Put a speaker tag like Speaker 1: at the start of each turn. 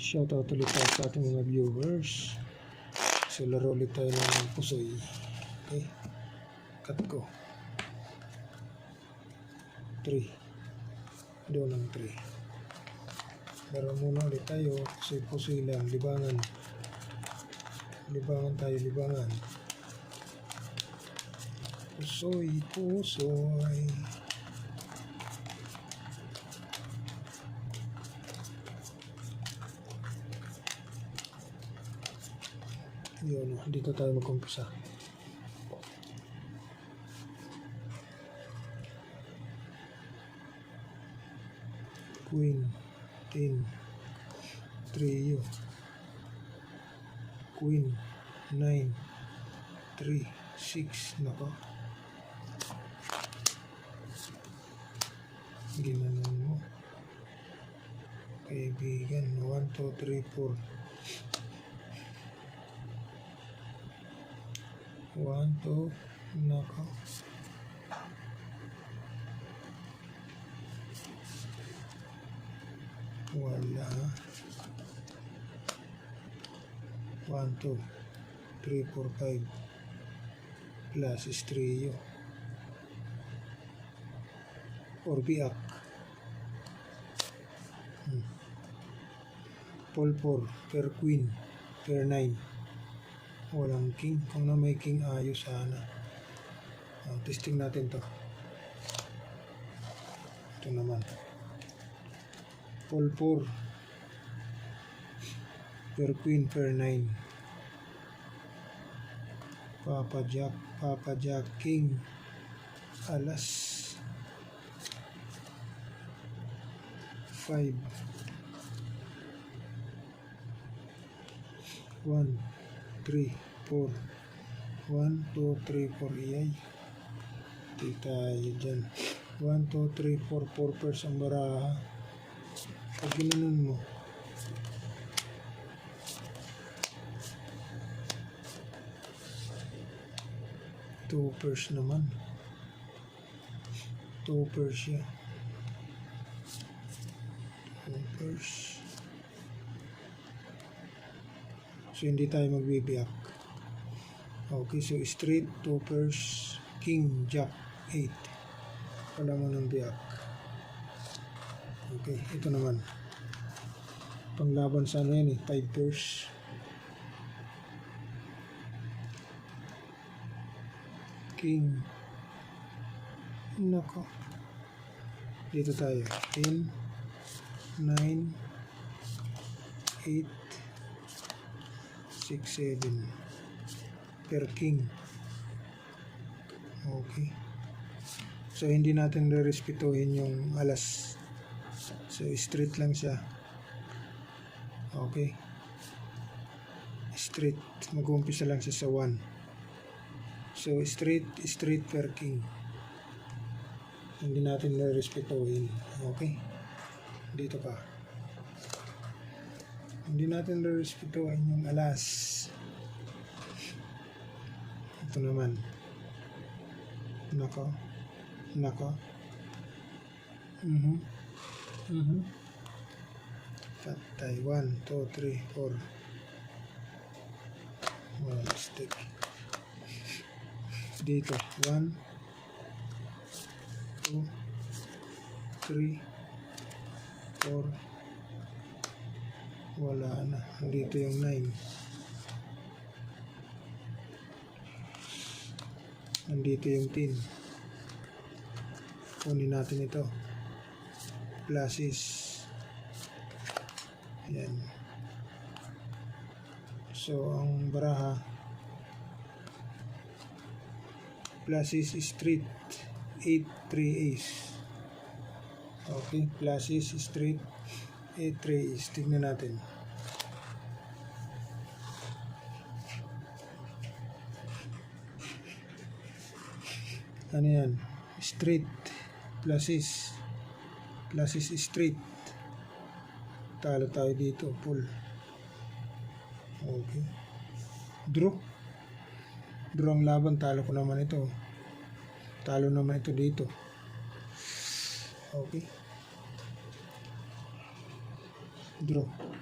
Speaker 1: Shoutout ulit tayo sa ating mga viewers. So laro ulit tayo ng pusoy. Okay, cut ko 3, doon ng 3. Laro muna ulit tayo. Pusoy lang, libangan tayo, libangan. Pusoy. Yun, dito tayo mag-umpisa. Queen, 10, trio. Queen, 9, 3, 6. Nako. Ginanon mo. Kaibigan, 1, 2, 3, 4. 1, 2, nako. Wala. 1, 2, 3, 4, 5. Plus is trio. Or biak. Paul 4, per queen, per 9. Walang king. Kung na may king, ayos sana. Testing natin to. Ito naman. Paul 4. Per queen, per 9. Papa Jack, king. Alas. 5. 1, 3, 4. 1, 2, 3, 4. Iyay. Di tayo dyan. 1, 2, 3, 4. 4 pairs ang baraha. Pag ginanon mo. Two pairs naman. 2 pairs siya. 2 pairs. So, hindi tayo magbibiyak. Okay, so straight, 2 pairs, king, jack, 8. Wala mo ng biyak. Okay, ito naman. Panglaban sa ano yan 5 pairs. King. Nako. Dito tayo. 10, 9, 8, 6, 7 per king. Okay, so hindi natin re-respetuhin yung alas, so straight lang siya. Okay, straight, mag-uumpisa lang siya sa 1. So straight per king, hindi natin re-respetuhin. Okay, dito pa, hindi natin re-respetuhin yung alas. Ito naman. Nako. Patay. 1, 2, 3, 4. One stick. Dito. 1, 2, 3, 4. Wala na. Dito yung 9. Nandito yung 10. Kunin natin ito. Pluses. Yan. So, ang baraha, pluses straight, 8, 3 ace. Okay, pluses straight, 8, 3 ace. Tignan natin. Ano yan? Straight. Pluses straight. Talo tayo dito. Pull. Okay. Draw ang laban. Talo ko naman ito. Talo naman ito dito. Okay. Draw.